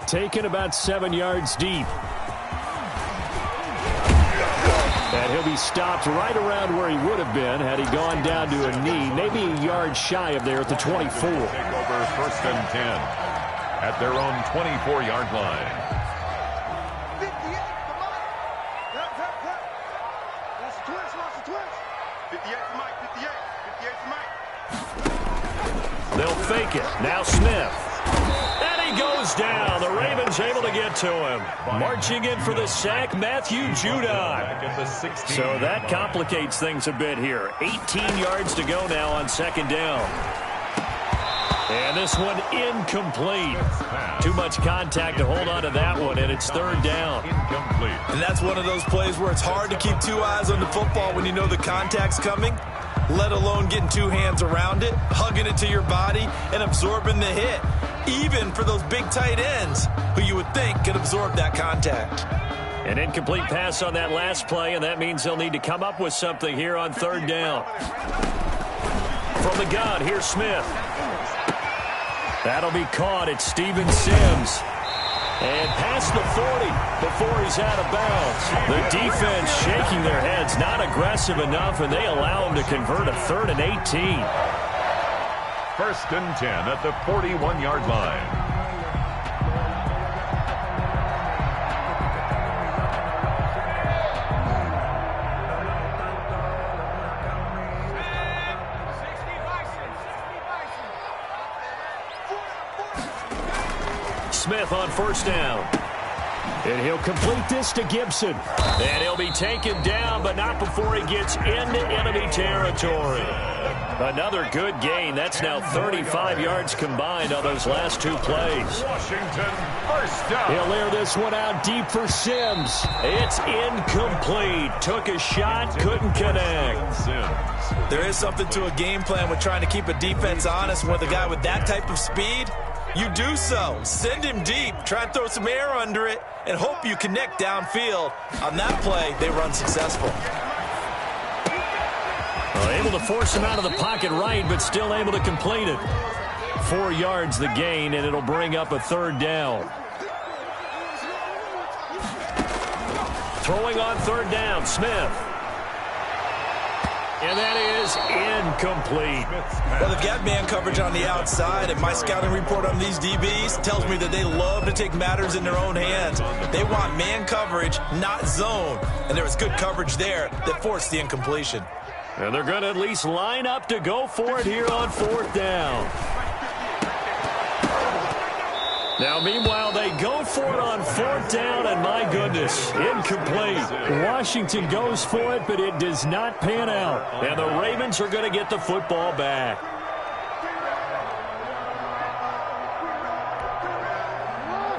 taken about 7 yards deep. And he'll be stopped right around where he would have been had he gone down to a knee, maybe a yard shy of there at the 24. Take over 1st and 10 at their own 24-yard line. 58, come on. That's a twist, lost a twist. 58 for Mike, 58. 58 for Mike. They'll fake it. Now Smith. And he goes down. The Ravens able to get to him. Marching in for the sack, Matthew Judon. So that complicates things a bit here. 18 yards to go now on 2nd down. And this one incomplete. Too much contact to hold on to that one, and it's 3rd down. Incomplete. And that's one of those plays where it's hard to keep 2 eyes on the football when you know the contact's coming, let alone getting 2 hands around it, hugging it to your body, and absorbing the hit. Even for those big tight ends who you would think could absorb that contact. An incomplete pass on that last play, and that means they'll need to come up with something here on 3rd down. From the gun, here's Smith. That'll be caught at Steven Sims. And past the 40 before he's out of bounds. The defense shaking their heads, not aggressive enough, and they allow him to convert a 3rd and 18. 1st and 10 at the 41-yard line. Smith on 1st down. And he'll complete this to Gibson. And he'll be taken down, but not before he gets into enemy territory. Another good gain. That's now 35 yards combined on those last 2 plays. Washington, 1st down. He'll air this one out deep for Sims. It's incomplete. Took a shot, couldn't connect. There is something to a game plan with trying to keep a defense honest with a guy with that type of speed. You do so. Send him deep. Try and throw some air under it and hope you connect downfield. On that play, they run successful. Able to force him out of the pocket right, but still able to complete it. 4 yards the gain, and it'll bring up a 3rd down. Throwing on 3rd down, Smith. And that is incomplete. Well, they've got man coverage on the outside, and my scouting report on these DBs tells me that they love to take matters in their own hands. They want man coverage, not zone. And there was good coverage there that forced the incompletion. And they're going to at least line up to go for it here on 4th down. Now, meanwhile, they go for it on 4th down, and my goodness, incomplete. Washington goes for it, but it does not pan out. And the Ravens are going to get the football back.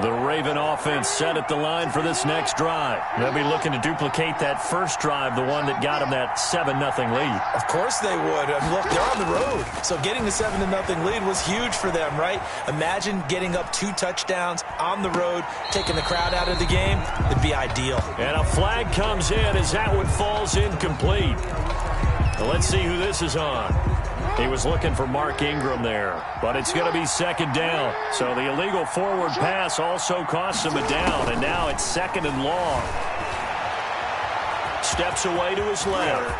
The Raven offense set at the line for this next drive. They'll be looking to duplicate that first drive, the one that got them that 7-0 lead. Of course they would. I mean, look, they're on the road. So getting the 7-0 lead was huge for them, right? Imagine getting up 2 touchdowns on the road, taking the crowd out of the game. It'd be ideal. And a flag comes in as that one falls incomplete. Well, let's see who this is on. He was looking for Mark Ingram there, but it's going to be 2nd down. So the illegal forward pass also costs him a down, and now it's 2nd and long. Steps away to his left.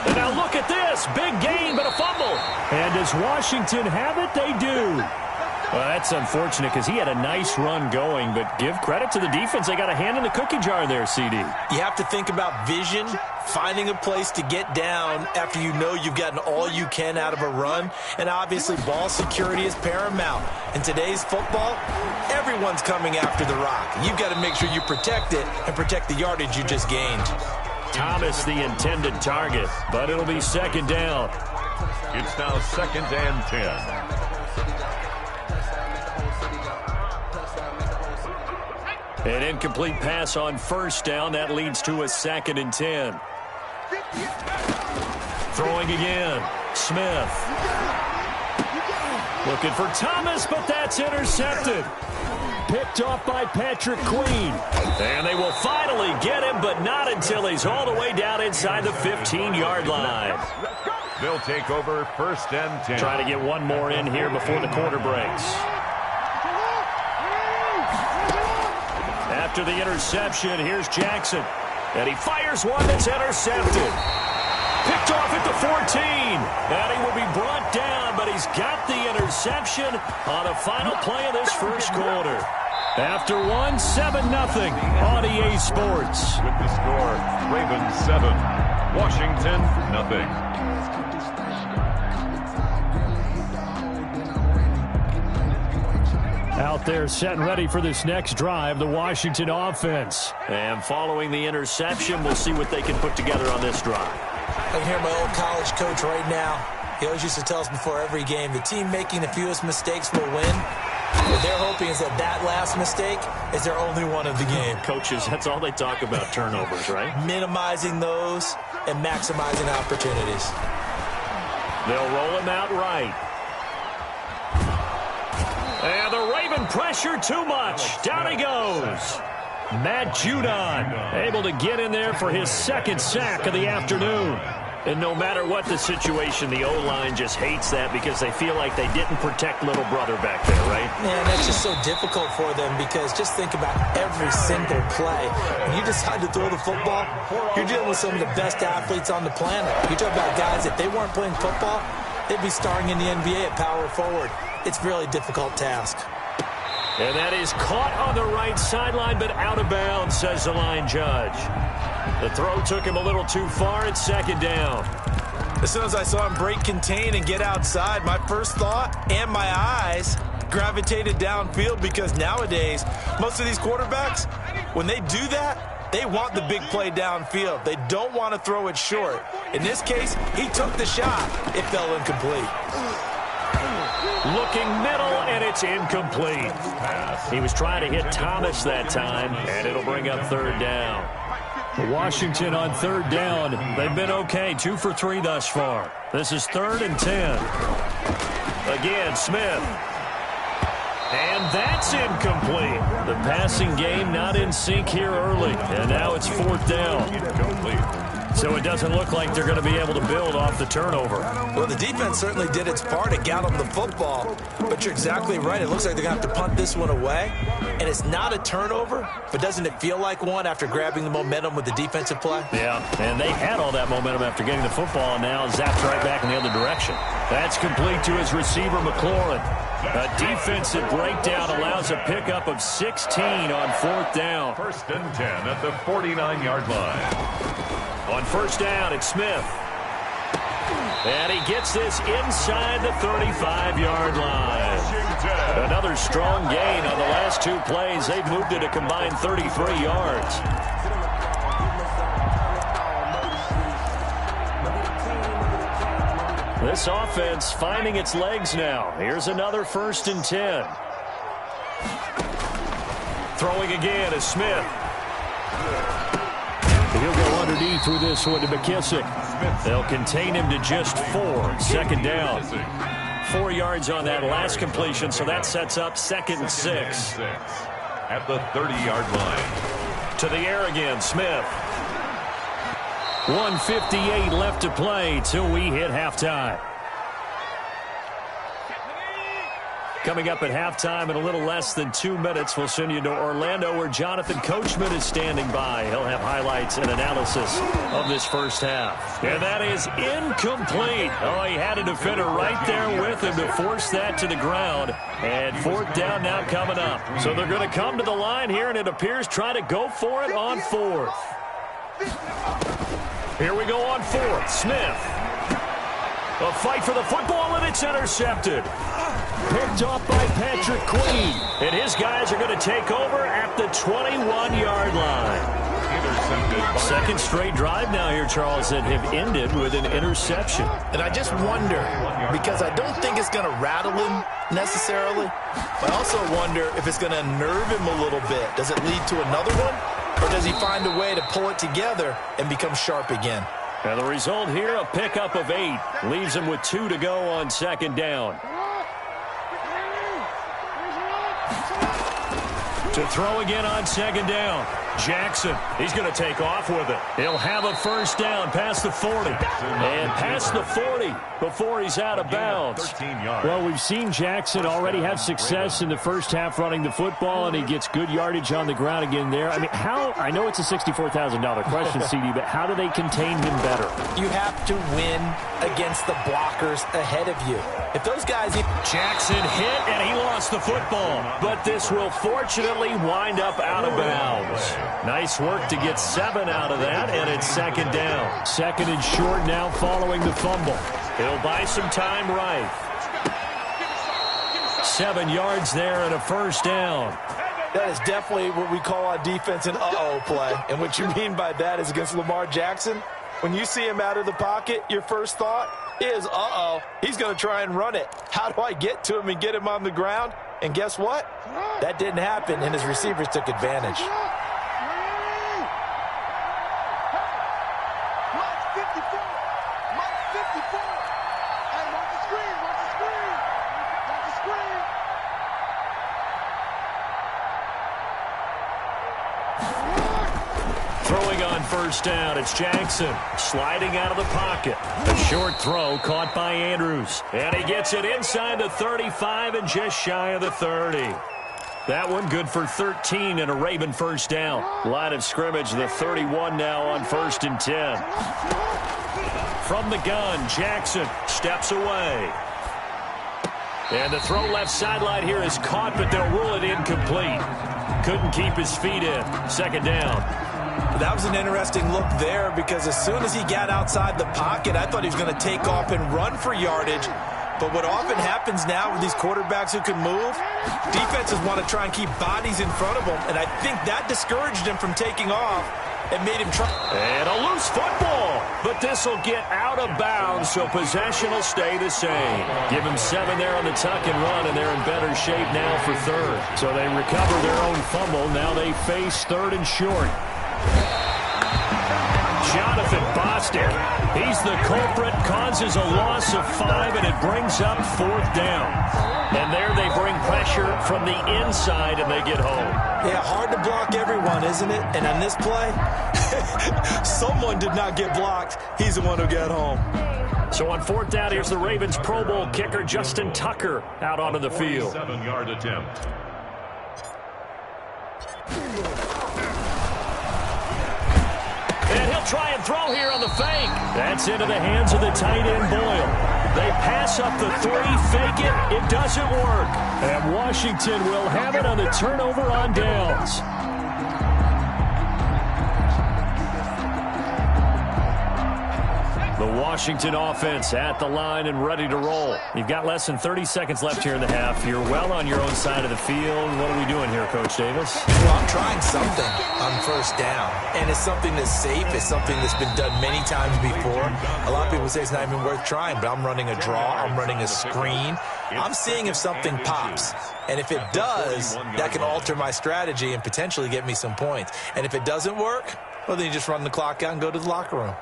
And now look at this. Big gain, but a fumble. And does Washington have it? They do. Well, that's unfortunate because he had a nice run going, but give credit to the defense. They got a hand in the cookie jar there, CD. You have to think about vision, finding a place to get down after you know you've gotten all you can out of a run, and obviously ball security is paramount. In today's football, everyone's coming after the rock. You've got to make sure you protect it and protect the yardage you just gained. Thomas the intended target, but it'll be 2nd down. It's now 2nd and 10. An incomplete pass on 1st down. That leads to a 2nd and 10. Throwing again. Smith. Looking for Thomas, but that's intercepted. Picked off by Patrick Queen. And they will finally get him, but not until he's all the way down inside the 15-yard line. They'll take over 1st and 10. Try to get one more in here before the quarter breaks. After the interception, here's Jackson. And he fires one that's intercepted. Picked off at the 14. And he will be brought down, but he's got the interception on the final play of this first quarter. After one, 7-0 on EA Sports. With the score, Ravens 7, Washington nothing. Out there set and ready for this next drive, the Washington offense. And following the interception, we'll see what they can put together on this drive. I can hear my old college coach right now. He always used to tell us before every game, the team making the fewest mistakes will win. What they're hoping is that last mistake is their only one of the game. Coaches, that's all they talk about, turnovers, right? Minimizing those and maximizing opportunities. They'll roll him out right. And the Raven pressure too much. Down he goes. Matt Judon able to get in there for his second sack of the afternoon. And no matter what the situation, the O-line just hates that because they feel like they didn't protect little brother back there, right? Man, that's just so difficult for them because just think about every single play. When you decide to throw the football, you're dealing with some of the best athletes on the planet. You talk about guys, if they weren't playing football, they'd be starring in the NBA at power forward. It's a really difficult task. And that is caught on the right sideline, but out of bounds, says the line judge. The throw took him a little too far. It's 2nd down. As soon as I saw him break contain and get outside, my first thought and my eyes gravitated downfield because nowadays, most of these quarterbacks, when they do that, they want the big play downfield. They don't want to throw it short. In this case, he took the shot. It fell incomplete. Looking middle, and it's incomplete. He was trying to hit Thomas that time, and it'll bring up 3rd down. Washington on 3rd down. They've been okay, 2 for 3 thus far. This is 3rd and 10. Again, Smith. And that's incomplete. The passing game not in sync here early, and now it's 4th down. Incomplete. So it doesn't look like they're going to be able to build off the turnover. Well, the defense certainly did its part to get them the football, but you're exactly right. It looks like they're going to have to punt this one away, and it's not a turnover, but doesn't it feel like one after grabbing the momentum with the defensive play? Yeah, and they had all that momentum after getting the football, and now zapped right back in the other direction. That's complete to his receiver, McLaurin. A defensive breakdown allows a pickup of 16 on 4th down. 1st and 10 at the 49-yard line. On 1st down, it's Smith. And he gets this inside the 35-yard line. Another strong gain on the last 2 plays. They've moved it a combined 33 yards. This offense finding its legs now. Here's another 1st and 10. Throwing again is Smith. He'll go underneath with this one to McKissick. They'll contain him to just 4. 2nd down. 4 yards on that last completion, so that sets up 2nd and 6. At the 30-yard line. To the air again, Smith. 1:58 left to play till we hit halftime. Coming up at halftime in a little less than 2 minutes, we'll send you to Orlando where Jonathan Coachman is standing by. He'll have highlights and analysis of this first half. And that is incomplete. Oh, he had a defender right there with him to force that to the ground. And 4th down now coming up. So they're going to come to the line here, and it appears try to go for it on 4th. Here we go on 4th. Smith. A fight for the football, and it's intercepted. Picked off by Patrick Queen. And his guys are going to take over at the 21-yard line. 2nd straight drive now here, Charles, that have ended with an interception. And I just wonder, because I don't think it's going to rattle him necessarily, but I also wonder if it's going to unnerve him a little bit. Does it lead to another one? Or does he find a way to pull it together and become sharp again? And the result here, a pickup of 8. Leaves him with 2 to go on 2nd down. To throw again on 2nd down. Jackson, he's going to take off with it. He'll have a first down past the 40. And past the 40 before he's out of bounds. 13 yards. Well, we've seen Jackson already have success in the first half running the football, and he gets good yardage on the ground again there. I mean, I know it's a $64,000 question, CD, but how do they contain him better? You have to win against the blockers ahead of you. If those guys... Jackson hit, and he lost the football. But this will fortunately wind up out of bounds. Nice work to get 7 out of that, and it's second down. Second and short now following the fumble. He'll buy some time right. 7 yards there and a first down. That is definitely what we call on defense an uh-oh play. And what you mean by that is against Lamar Jackson, when you see him out of the pocket, your first thought is, uh-oh, he's going to try and run it. How do I get to him and get him on the ground? And guess what? That didn't happen, and his receivers took advantage. Throwing on first down, it's Jackson sliding out of the pocket. A short throw caught by Andrews. And he gets it inside the 35 and just shy of the 30. That one good for 13 and a Raven first down. Line of scrimmage, the 31 now on 1st and 10. From the gun, Jackson steps away. And the throw left sideline here is caught, but they'll rule it incomplete. Couldn't keep his feet in. Second down. That was an interesting look there because as soon as he got outside the pocket, I thought he was going to take off and run for yardage. But what often happens now with these quarterbacks who can move, defenses want to try and keep bodies in front of them, and I think that discouraged him from taking off and made him try. And a loose football, but this will get out of bounds, so possession will stay the same. Give him 7 there on the tuck and run, and they're in better shape now for third. So they recover their own fumble. Now they face 3rd and short. Jonathan Bostic, he's the culprit, causes a loss of 5, and it brings up 4th down. And there they bring pressure from the inside, and they get home. Yeah, hard to block everyone, isn't it? And on this play, someone did not get blocked. He's the one who got home. So on 4th down, here's the Ravens Pro Bowl kicker Justin Tucker out onto the field. 7-yard attempt. And he'll try and throw here on the fake. That's into the hands of the tight end, Boyle. They pass up the 3, fake it. It doesn't work. And Washington will have it on the turnover on downs. The Washington offense at the line and ready to roll. You've got less than 30 seconds left here in the half. You're well on your own side of the field. What are we doing here, Coach Davis? Well, I'm trying something on first down. And it's something that's safe. It's something that's been done many times before. A lot of people say it's not even worth trying, but I'm running a draw. I'm running a screen. I'm seeing if something pops. And if it does, that can alter my strategy and potentially get me some points. And if it doesn't work, well, then you just run the clock out and go to the locker room.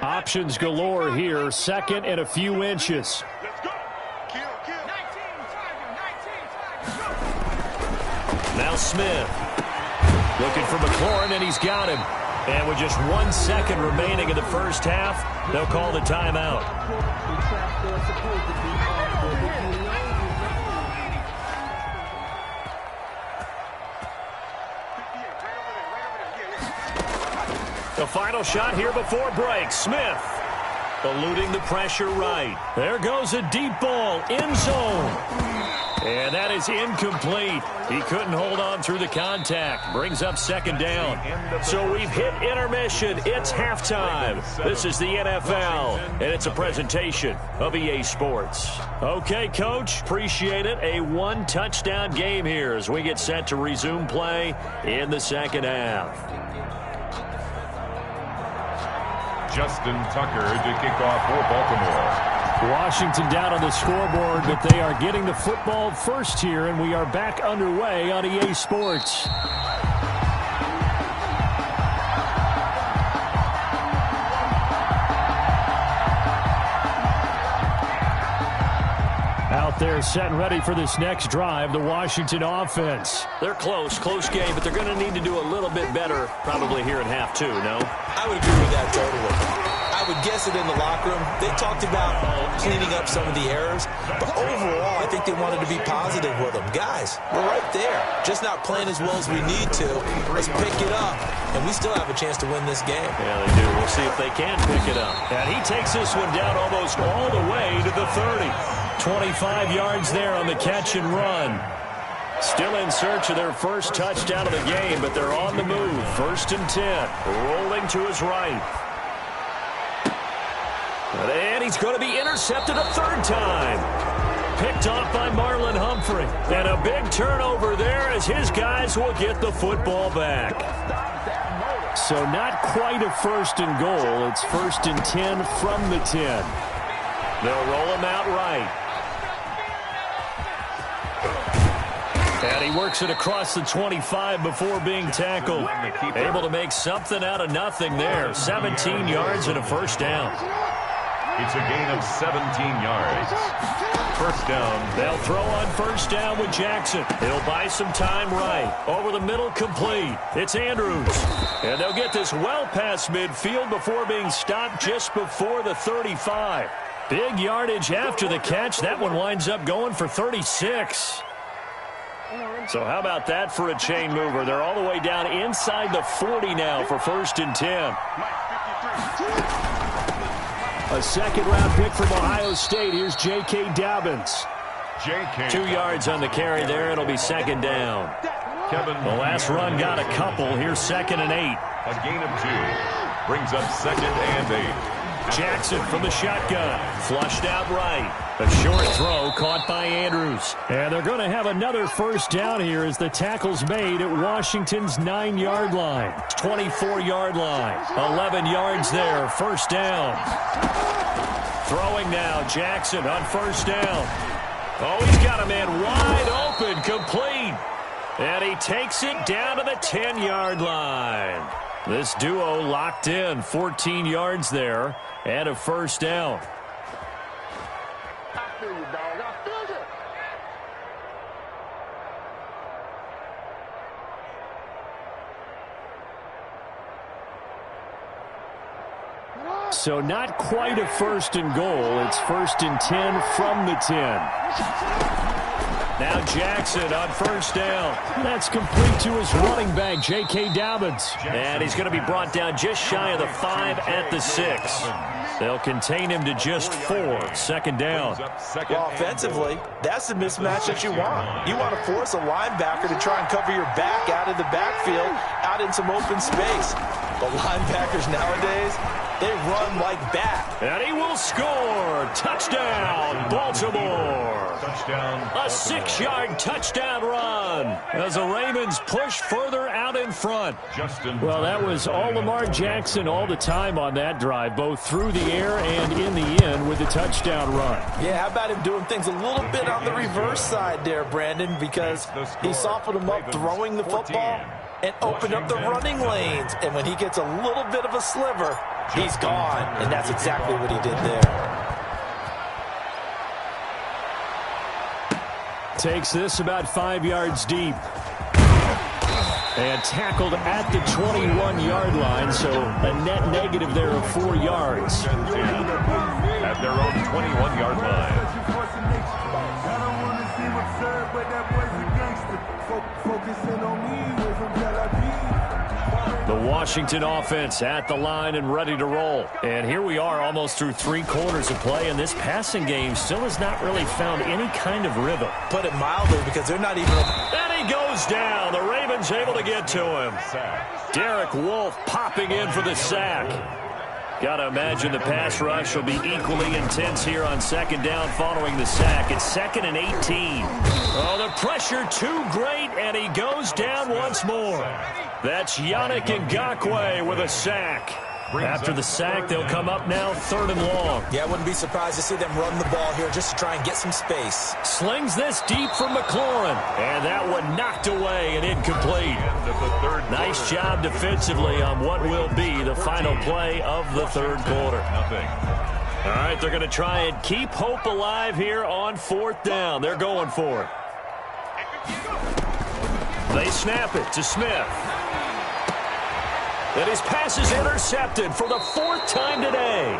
Options galore here. 2nd and a few inches. Let's go. Kill. Now Smith looking for McLaurin, and he's got him. And with just 1 second remaining in the first half, they'll call the timeout. The final shot here before break. Smith eluding the pressure right. There goes a deep ball, end zone. And that is incomplete. He couldn't hold on through the contact. Brings up 2nd down. So we've hit intermission. It's halftime. This is the NFL, and it's a presentation of EA Sports. Okay, Coach, appreciate it. A 1-touchdown game here as we get set to resume play in the second half. Justin Tucker to kick off for Baltimore. Washington down on the scoreboard, but they are getting the football first here, and we are back underway on EA Sports. Out They're set and ready for this next drive, the Washington offense. They're close game, but they're going to need to do a little bit better probably here in half two, no? I would agree with that totally. I would guess it in the locker room. They talked about cleaning up some of the errors, but overall, I think they wanted to be positive with them. Guys, we're right there. Just not playing as well as we need to. Let's pick it up, and we still have a chance to win this game. Yeah, they do. We'll see if they can pick it up. And he takes this one down almost all the way to the 30. 25 yards there on the catch and run. Still in search of their first touchdown of the game, but they're on the move. 1st and 10. Rolling to his right. And he's going to be intercepted a third time. Picked off by Marlon Humphrey. And a big turnover there as his guys will get the football back. So not quite a 1st and goal. It's 1st and 10 from the 10. They'll roll him out right. And he works it across the 25 before being tackled. Able to make something out of nothing there. 17 yards and a first down. It's a gain of 17 yards. First down. They'll throw on first down with Jackson. He'll buy some time right. Over the middle, complete. It's Andrews. And they'll get this well past midfield before being stopped just before the 35. Big yardage after the catch. That one winds up going for 36. So how about that for a chain mover? They're all the way down inside the 40 now for 1st and 10. A second-round pick from Ohio State. Here's J.K. Dobbins. 2 yards on the carry there. It'll be second down. The last run got a couple. Here's 2nd and 8. A gain of 2. Brings up 2nd and 8. Jackson from the shotgun. Flushed out right. A short throw caught by Andrews. And they're going to have another first down here as the tackle's made at Washington's 9-yard line. 24-yard line. 11 yards there. First down. Throwing now. Jackson on first down. Oh, he's got a man wide open. Complete. And he takes it down to the 10-yard line. This duo locked in. 14 yards there and a first down. I feel you, dog. I feel you. So not quite a 1st and goal. It's 1st and 10 from the 10. Now Jackson on first down. That's complete to his running back, J.K. Dobbins. And he's going to be brought down just shy of the 5 at the 6. They'll contain him to just 4. 2nd down. Well, offensively, that's the mismatch that you want. You want to force a linebacker to try and cover your back out of the backfield, out in some open space. The linebackers nowadays, they run like bat. And he will score. Touchdown, Baltimore. Touchdown. A 6-yard touchdown run as the Ravens push further out in front. Well, that was all Lamar Jackson all the time on that drive, both through the air and in the end with the touchdown run. Yeah, how about him doing things a little bit on the reverse side there, Brandon, because he softened him up throwing the football and opened up the running lanes. And when he gets a little bit of a sliver, he's gone. And that's exactly what he did there. Takes this about 5 yards deep. And tackled at the 21-yard line, so a net negative there of 4 yards. At their own 21-yard line. The Washington offense at the line and ready to roll. And here we are almost through 3 quarters of play, and this passing game still has not really found any kind of rhythm. Put it mildly, because they're not even... And he goes down. The Ravens able to get to him. Derek Wolfe popping in for the sack. Got to imagine the pass rush will be equally intense here on 2nd down following the sack. It's 2nd and 18. Oh, the pressure too great, and he goes down once more. That's Yannick Ngakoue with a sack. After the sack, they'll come up now 3rd and long. Yeah, I wouldn't be surprised to see them run the ball here just to try and get some space. Slings this deep for McLaurin. And that one knocked away and incomplete. Nice job defensively on what will be the final play of the 3rd quarter. All right, they're going to try and keep hope alive here on 4th down. They're going for it. They snap it to Smith. And his pass is intercepted for the 4th time today.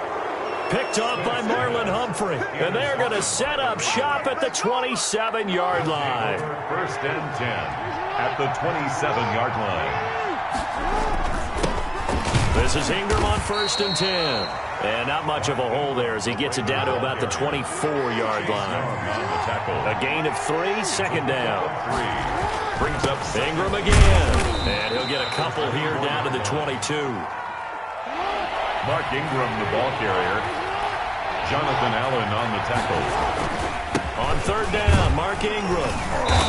Picked off by Marlon Humphrey. And they're going to set up shop at the 27-yard line. 1st and 10 at the 27-yard line. This is Ingram on 1st and 10. And not much of a hole there as he gets it down to about the 24-yard line. A gain of 3, 2nd down. Brings up Ingram again. And he'll get a couple here down to the 22. Mark Ingram, the ball carrier. Jonathan Allen on the tackle. On 3rd down, Mark Ingram.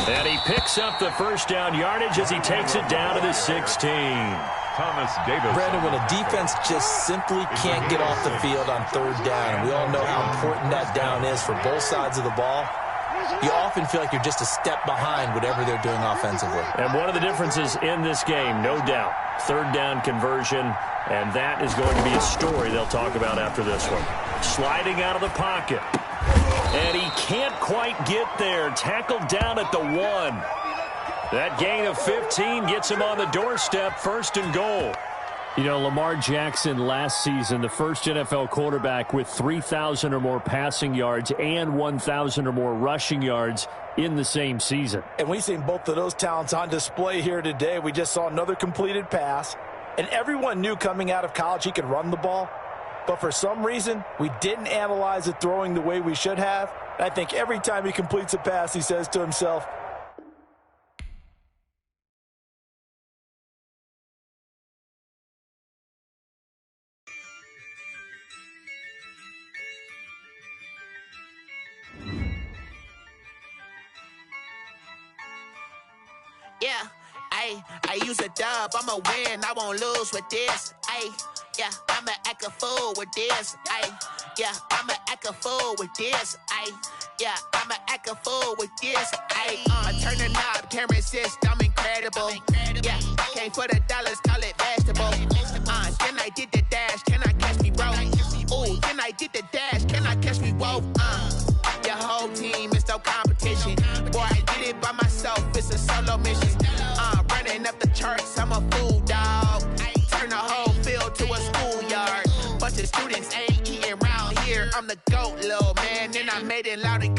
And he picks up the 1st down yardage as he takes it down to the 16. Thomas Davis. Brandon, when a defense just simply can't get off the field on 3rd down, and we all know how important that down is for both sides of the ball, you often feel like you're just a step behind whatever they're doing offensively. And one of the differences in this game, no doubt, 3rd down conversion, and that is going to be a story they'll talk about after this one. Sliding out of the pocket. And he can't quite get there. Tackled down at the 1. That gain of 15 gets him on the doorstep, 1st and goal. You know, Lamar Jackson last season, the first NFL quarterback with 3,000 or more passing yards and 1,000 or more rushing yards in the same season. And we've seen both of those talents on display here today. We just saw another completed pass. And everyone knew coming out of college he could run the ball. But for some reason, we didn't analyze it throwing the way we should have. I think every time he completes a pass, he says to himself, yeah, I use a dub, I'ma win, I won't lose with this, yeah, I'ma act a fool with this, yeah, I'ma act a fool with this, yeah, I'ma act a fool with this, I turn the knob, can't resist, I'm incredible, yeah, came for the dollars, call it vegetable, then I did the dash, can I catch me, bro, ooh, then I did the dash, can I catch me, whoa, your whole team is no competition. Boy, I did it by myself, it's a solo mission. Running up the charts, I'm a fool, dog. Turn the whole field to a schoolyard. Bunch of students ain't eating around here. I'm the GOAT, little man, and I made it loud again.